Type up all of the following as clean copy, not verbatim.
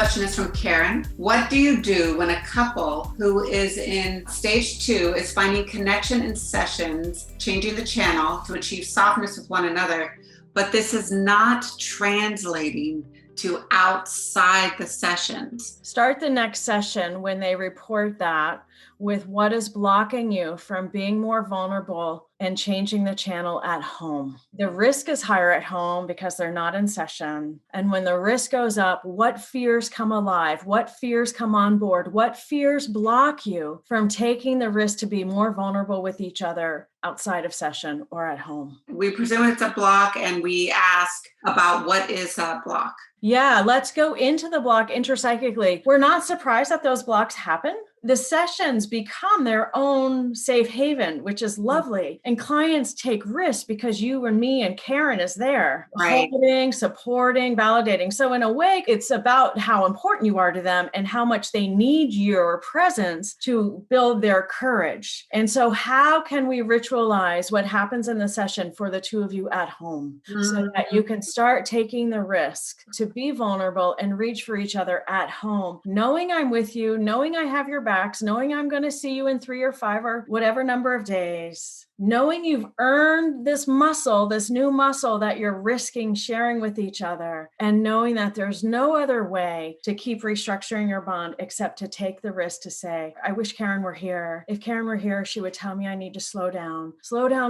question is from Karen. What do you do when a couple who is in stage 2 is finding connection in sessions, changing the channel to achieve softness with one another, but this is not translating to outside the sessions? Start the next session when they report that with what is blocking you from being more vulnerable and changing the channel at home. The risk is higher at home because they're not in session. And when the risk goes up, what fears come alive? What fears come on board? What fears block you from taking the risk to be more vulnerable with each other outside of session or at home? We presume it's a block and we ask about what is that block. Yeah, let's go into the block intrapsychically. We're not surprised that those blocks happen. The sessions become their own safe haven, which is lovely. And clients take risks because you and me and Karen is there, right, holding, supporting, validating. So in a way, it's about how important you are to them and how much they need your presence to build their courage. And so how can we ritualize what happens in the session for the two of you at home so that you can start taking the risk to be vulnerable and reach for each other at home, knowing I'm with you, knowing I have your back, knowing I'm going to see you in 3 or 5 or whatever number of days, knowing you've earned this muscle, this new muscle that you're risking sharing with each other, and knowing that there's no other way to keep restructuring your bond except to take the risk to say, I wish Karen were here. If Karen were here, she would tell me I need to slow down,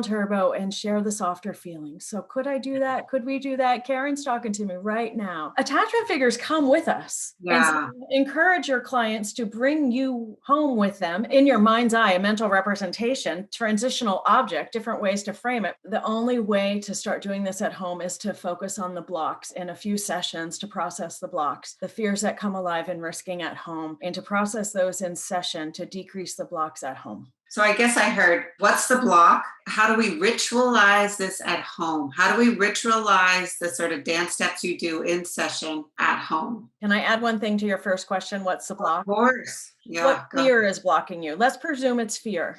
turbo, and share the softer feelings. So could I do that? Could we do that? Karen's talking to me right now. Attachment figures come with us. Yeah. And so encourage your clients to bring you home with them in your mind's eye, a mental representation, transitional object, different ways to frame it. The only way to start doing this at home is to focus on the blocks in a few sessions to process the blocks, the fears that come alive in risking at home, and to process those in session to decrease the blocks at home. So I guess I heard, what's the block? How do we ritualize this at home? How do we ritualize the sort of dance steps you do in session at home? Can I add one thing to your first question? What's the block? Of course. Yeah. What fear is blocking you? Let's presume it's fear.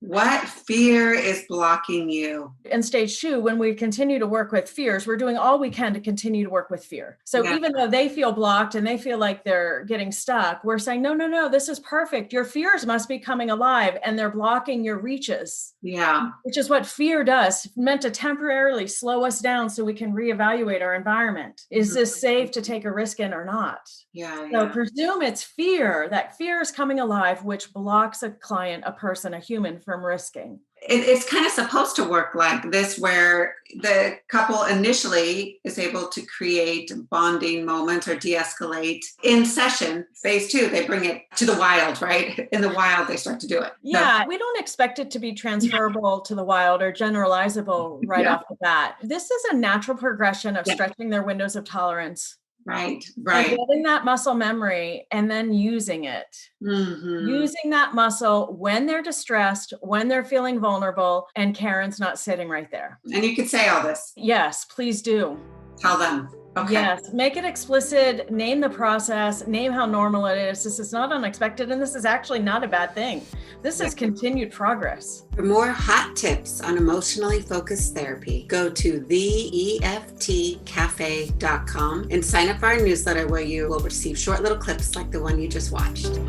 What fear is blocking you? In stage 2, when we continue to work with fears, we're doing all we can to continue to work with fear. So even though they feel blocked and they feel like they're getting stuck, we're saying, no, this is perfect. Your fears must be coming alive and they're blocking your reaches. Yeah. Which is what fear does, meant to temporarily slow us down so we can reevaluate our environment. Is this safe to take a risk in or not? Yeah. So presume it's fear, that fear is coming alive, which blocks a client, a person, a human from risking. It's kind of supposed to work like this, where the couple initially is able to create bonding moments or de-escalate in session. Phase 2, they bring it to the wild, right? In the wild, they start to do it. Yeah, we don't expect it to be transferable to the wild or generalizable right off the bat. This is a natural progression of stretching their windows of tolerance. Right. And getting that muscle memory and then using it. Mm-hmm. Using that muscle when they're distressed, when they're feeling vulnerable, and Karen's not sitting right there. And you could say all this. Yes, please do. Tell them. Okay. Yes, make it explicit, name the process, name how normal it is. This is not unexpected, and this is actually not a bad thing. This is continued progress. For more hot tips on emotionally focused therapy, go to theeftcafe.com and sign up for our newsletter where you will receive short little clips like the one you just watched.